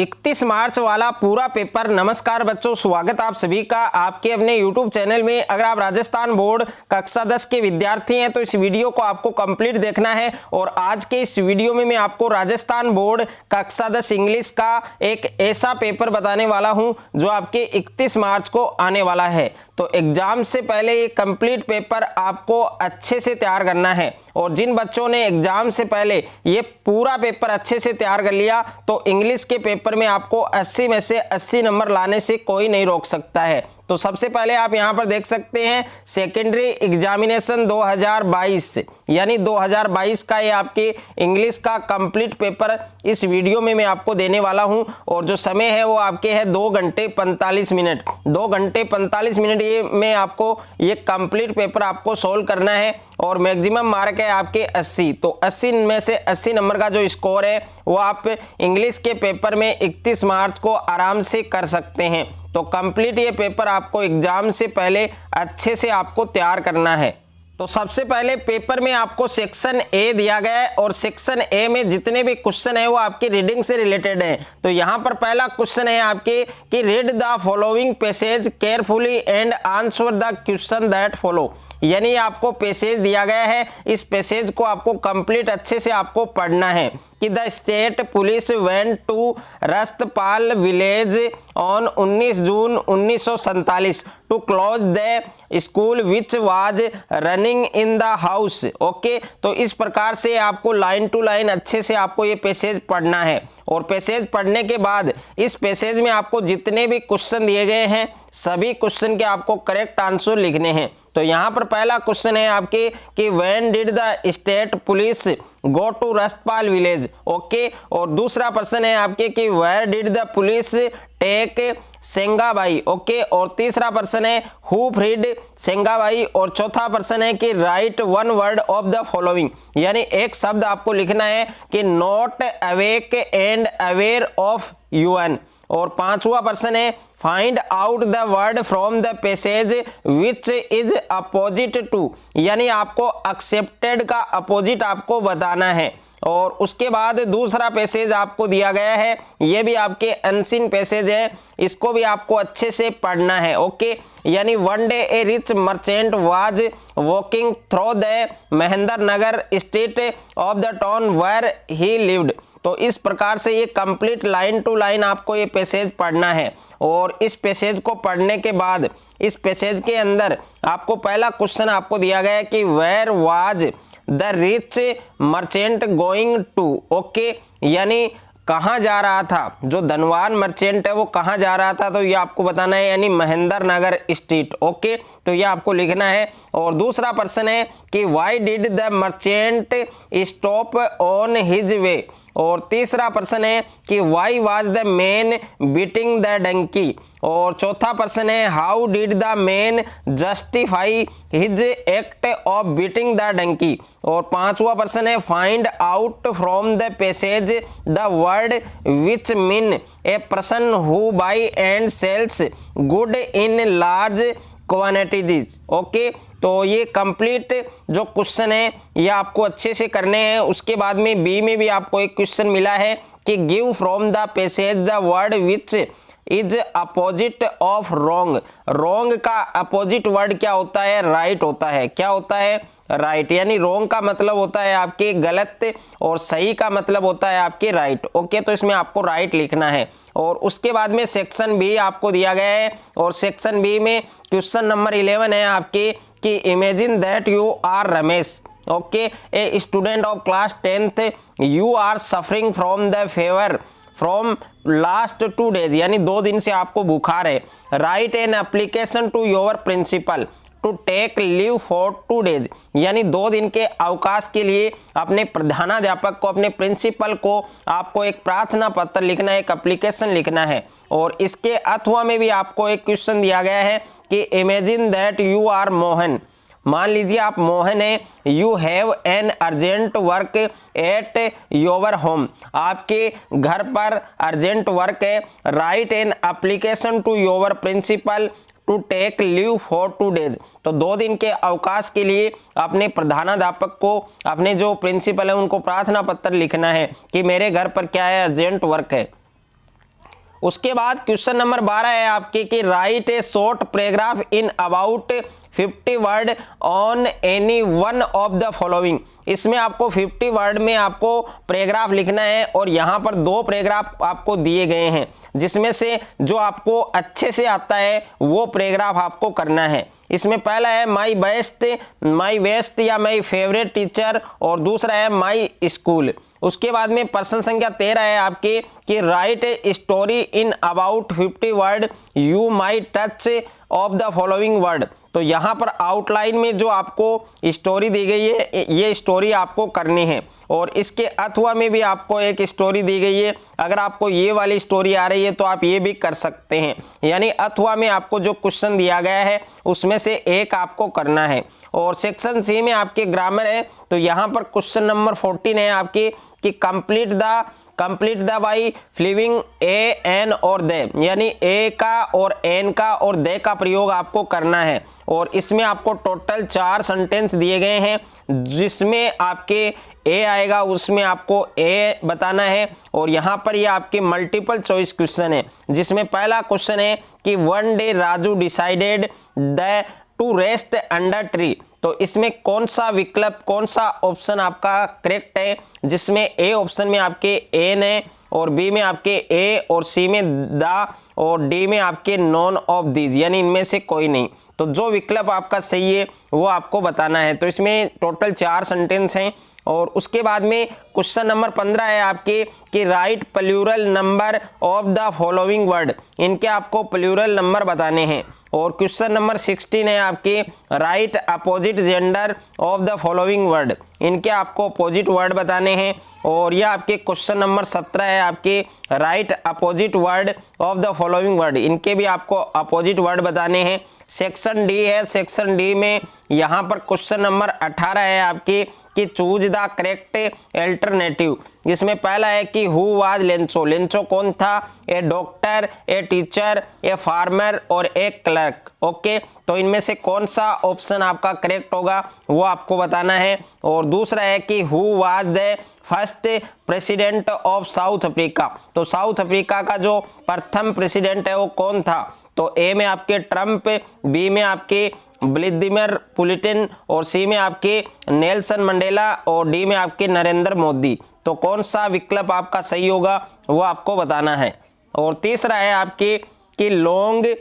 31 मार्च वाला पूरा पेपर। नमस्कार बच्चों, स्वागत आप सभी का आपके अपने YouTube चैनल में। अगर आप राजस्थान बोर्ड कक्षा 10 के विद्यार्थी हैं तो इस वीडियो को आपको कंप्लीट देखना है। और आज के इस वीडियो में मैं आपको राजस्थान बोर्ड कक्षा 10 इंग्लिश का एक ऐसा पेपर बताने वाला हूं जो आपके 31 मार्च को आने वाला है। तो एग्जाम से पहले ये कंप्लीट पेपर आपको अच्छे से तैयार करना है। और जिन बच्चों ने एग्जाम से पहले ये पूरा पेपर अच्छे से तैयार कर लिया तो इंग्लिश के पेपर में आपको 80 में से 80 नंबर लाने से कोई नहीं रोक सकता है। तो सबसे पहले आप यहां पर देख सकते हैं सेकेंडरी एग्जामिनेशन 2022 यानी 2022 का ये आपके इंग्लिश का कंप्लीट पेपर इस वीडियो में मैं आपको देने वाला हूं। और जो समय है वो आपके है 2 घंटे 45 मिनट। 2 घंटे 45 मिनट ये मैं आपको ये कंप्लीट पेपर आपको सोल्व करना है। और मैक्सिमम मार्क है आपके 80। तो 80 में से 80 नंबर का जो स्कोर है वो आप इंग्लिश के पेपर में 31 मार्च को आराम से कर सकते हैं। तो कंप्लीट ये पेपर आपको एग्जाम से पहले अच्छे से आपको तैयार करना है। तो सबसे पहले पेपर में आपको सेक्शन ए दिया गया है और सेक्शन ए में जितने भी क्वेश्चन है वो आपकी रीडिंग से रिलेटेड है। तो यहाँ पर पहला क्वेश्चन है आपके कि read the following passage carefully and answer the question that follow. यानी आपको पैसेज दिया गया है, इस पैसेज को आपको कंप्लीट अच्छे से आपको पढ़ना है कि the state police went to Rastapal village on 19 June 1947 to close the school which was running in the house. Okay, तो इस प्रकार से आपको लाइन टू लाइन अच्छे से आपको ये पैसेज पढ़ना है। और पैसेज पढ़ने के बाद इस पैसेज में आपको जितने भी क्वेश्चन दिए गए हैं सभी क्वेश्चन के आपको करेक्ट आंसर लिखने हैं। तो यहाँ पर पहला क्वेश्चन है आपके कि when did the state police go to Rastapal village. Okay, और दूसरा प्रश्न है आपके कि where did the police take Sengabai. Okay, और तीसरा प्रश्न है हु फ्रीड सेंगाबाई। और चौथा प्रश्न है कि write one word of the following. यानी एक शब्द आपको लिखना है कि not awake and aware of UN. और पांचवा प्रश्न है find out the word from the passage which is opposite to. यानी आपको एक्सेप्टेड का अपोजिट आपको बताना है। और उसके बाद दूसरा पैसेज आपको दिया गया है, ये भी आपके अनसीन पैसेज है, इसको भी आपको अच्छे से पढ़ना है। ओके, यानी one day a rich merchant was walking through the Mahendra Nagar street of the town where he lived. तो इस प्रकार से ये कंप्लीट लाइन टू लाइन आपको ये पैसेज पढ़ना है। और इस पैसेज को पढ़ने के बाद इस पैसेज के अंदर आपको पहला क्वेश्चन आपको दिया गया है कि where was the rich merchant going to. Okay, यानी कहाँ जा रहा था, जो धनवान मर्चेंट है वो कहाँ जा रहा था, तो ये आपको बताना है, यानी महेंद्र नगर स्ट्रीट। ओके, तो ये आपको लिखना है। और दूसरा प्रश्न है कि why did the merchant stop on his way. और तीसरा प्रश्न है कि why was the man beating the donkey. और चौथा प्रश्न है how did the man justify his act of beating the donkey. और पांचवा प्रश्न है find out from the passage the word which mean a person who buy and sells good in large quantities. Okay, तो ये complete जो question है ये आपको अच्छे से करने हैं। उसके बाद में बी में भी आपको एक क्वेश्चन मिला है कि give from the passage the word which is opposite of wrong. Wrong का अपोजिट वर्ड क्या होता है, राइट होता है। क्या होता है, राइट। यानी रॉन्ग का मतलब होता है आपके गलत और सही का मतलब होता है आपके राइट। ओके, तो इसमें आपको राइट लिखना है। और उसके बाद में सेक्शन बी आपको दिया गया है। और सेक्शन बी में क्वेश्चन नंबर 11 है आपके कि imagine that you are Ramesh. Okay, a student of class 10th you are suffering from the fever from last 2 days। यानी 2 दिन से आपको बुखार है। Write an application to your principal to take leave for 2 days। यानी 2 दिन के अवकाश के लिए अपने प्रधानाध्यापक को, अपने प्रिंसिपल को आपको एक प्रार्थना पत्र लिखना है, एक एप्लीकेशन लिखना है। और इसके अथवा में भी आपको एक क्वेश्चन दिया गया है कि imagine that you are Mohan. मान लीजिए आप मोहन है, you have an urgent work at your home. आपके घर पर अर्जेंट वर्क है। Write an application to your principal to take leave for 2 days। तो 2 दिन के अवकाश के लिए अपने प्रधानाध्यापक को, अपने जो प्रिंसिपल है उनको प्रार्थना पत्र लिखना है कि मेरे घर पर क्या है, अर्जेंट वर्क है। उसके बाद क्वेश्चन नंबर 12 है आपके कि right A short paragraph in about 50 word on any one of the following. इसमें आपको 50 वर्ड में आपको पैराग्राफ लिखना है और यहाँ पर 2 पैराग्राफ आपको दिए गए हैं, जिसमें से जो आपको अच्छे से आता है वो पैराग्राफ आपको करना है। इसमें पहला है माई बेस्ट या माई फेवरेट टीचर, और दूसरा है माई स्कूल। उसके बाद में प्रश्न संख्या 13 है आपके कि right a story in about 50 word you my touch of the following word. तो यहाँ पर आउटलाइन में जो आपको स्टोरी दी गई है ये स्टोरी आपको करनी है, और इसके अथवा में भी आपको एक स्टोरी दी गई है। अगर आपको ये वाली स्टोरी आ रही है तो आप ये भी कर सकते हैं, यानी अथवा में आपको जो क्वेश्चन दिया गया है उसमें से एक आपको करना है। और सेक्शन सी में आपके ग्रामर है, तो यहाँ पर क्वेश्चन नंबर 14 है आपके कि complete the by following A N और दे, यानी ए का और एन का और दे का प्रयोग आपको करना है। और इसमें आपको टोटल 4 सेंटेंस दिए गए हैं, जिसमें आपके ए आएगा उसमें आपको ए बताना है। और यहाँ पर ये आपके मल्टीपल चॉइस क्वेश्चन है, जिसमें पहला क्वेश्चन है कि one day Raju decided the two rest under tree. तो इसमें कौन सा विकल्प, कौन सा ऑप्शन आपका करेक्ट है, जिसमें ए ऑप्शन में आपके एन है, और बी में आपके ए, और सी में द, और डी में आपके नॉन ऑफ दीज, यानी इनमें से कोई नहीं। तो जो विकल्प आपका सही है वो आपको बताना है। तो इसमें टोटल 4 सेंटेंस हैं। और उसके बाद में क्वेश्चन नंबर 15 है आपके कि write plural number of the following word. इनके आपको प्लूरल नंबर बताने हैं। और क्वेश्चन नंबर 16 है आपके right opposite gender of the following word. इनके आपको अपोजिट वर्ड बताने हैं। और यह आपके क्वेश्चन नंबर 17 है आपके right opposite word of the following word. इनके भी आपको अपोजिट वर्ड बताने हैं। सेक्शन डी है, सेक्शन डी में यहाँ पर क्वेश्चन नंबर 18 है आपके कि चूज द करेक्ट अल्टरनेटिव। इसमें पहला है कि हु वाज लेंचो। लेंचो कौन था? A doctor, a teacher, a farmer और ए क्लर्क। ओके, तो इनमें से कौन सा ऑप्शन आपका करेक्ट होगा वो आपको बताना है। और दूसरा है कि who was the first president of south Africa. तो साउथ अफ्रीका का जो प्रथम प्रेसिडेंट है वो कौन था? तो ए में आपके ट्रंप, बी में आपके व्लादिमीर पुतिन, और सी में आपके नेल्सन मंडेला, और डी में आपके नरेंद्र मोदी। तो कौन सा विकल्प आपका सही होगा वो आपको बताना है। और तीसरा है आपके कि long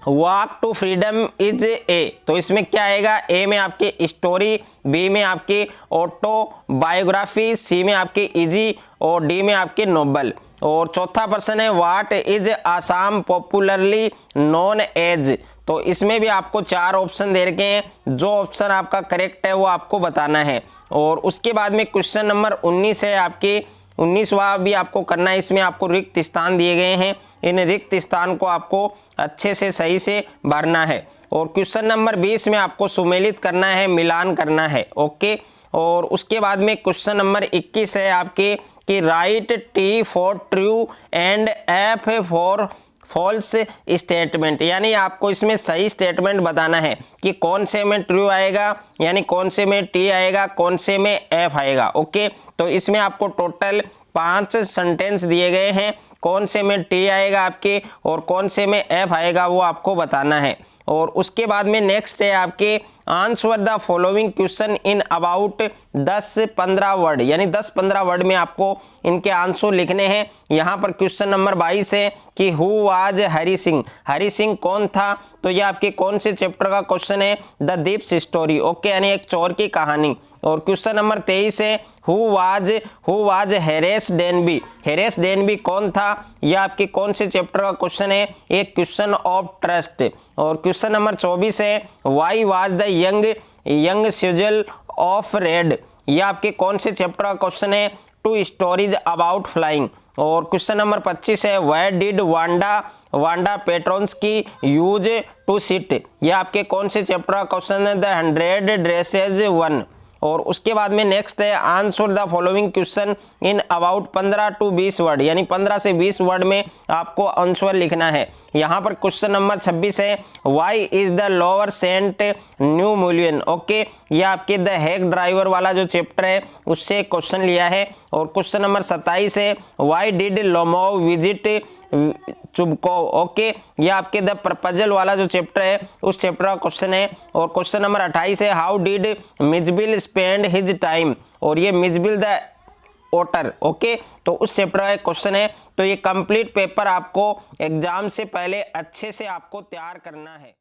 walk to freedom is a. तो इसमें क्या आएगा? ए में आपके स्टोरी, बी में आपके ऑटोबायोग्राफी, सी में आपके इजी, और डी में आपके नोबल। और चौथा प्रश्न है what is Assam popularly known as. तो इसमें भी आपको 4 ऑप्शन दे रखे हैं, जो ऑप्शन आपका करेक्ट है वो आपको बताना है। और उसके बाद में क्वेश्चन नंबर 19 है आपके 19वां भी आपको करना है। इसमें आपको रिक्त स्थान दिए गए हैं, इन रिक्त स्थान को आपको अच्छे से सही से भरना है। और क्वेश्चन नंबर 20 में आपको सुमेलित करना है, मिलान करना है। ओके, और उसके बाद में क्वेश्चन नंबर 21 है आपके कि write T for true and F for false statement. यानी आपको इसमें सही स्टेटमेंट बताना है कि कौन से में ट्रू आएगा, यानी कौन से में टी आएगा, कौन से में एफ आएगा। ओके, तो इसमें आपको टोटल 5 सेंटेंस दिए गए हैं, कौन से में टी आएगा आपके और कौन से में एफ आएगा वो आपको बताना है। और उसके बाद में नेक्स्ट है आपके answer the following question in about 10-15 word, यानी 10-15 वर्ड में आपको इनके आंसर लिखने हैं। यहाँ पर क्वेश्चन नंबर 22 है कि हु वाज हरि सिंह। हरि सिंह कौन था? तो ये आपके कौन से चैप्टर का क्वेश्चन है? The Deep's story. ओके, यानी एक चोर की कहानी। और क्वेश्चन नंबर 23 है who was Harris Denby. Harris Denby कौन था? यह आपके कौन से चैप्टर का क्वेश्चन है? एक क्वेश्चन ऑफ ट्रस्ट। और क्वेश्चन नंबर 24 है why was the young seagull afraid. यह आपके कौन से चैप्टर का क्वेश्चन है? 2 स्टोरीज अबाउट फ्लाइंग। और क्वेश्चन नंबर 25 है where did Wanda Petronski use to sit. यह आपके कौन से चैप्टर का क्वेश्चन है? The 100 dresses 1। और उसके बाद में नेक्स्ट है answer the following question in about 15 to 20 word, यानी 15 से 20 वर्ड में आपको आंसर लिखना है। यहाँ पर क्वेश्चन नंबर 26 है why is the lower cent new million. Okay, ये आपके द हेक ड्राइवर वाला जो चैप्टर है उससे क्वेश्चन लिया है। और क्वेश्चन नंबर 27 है why did Lomov visit Chubukov. Okay, ये आपके द प्रपोजल वाला जो चैप्टर है उस चैप्टर का क्वेश्चन है। और क्वेश्चन नंबर 28 है, how did Mijbil spend his time, और ये मिजबिल द ओटर। ओके, तो उस चैप्टर का क्वेश्चन है। तो ये कंप्लीट पेपर आपको एग्जाम से पहले अच्छे से आपको तैयार करना है।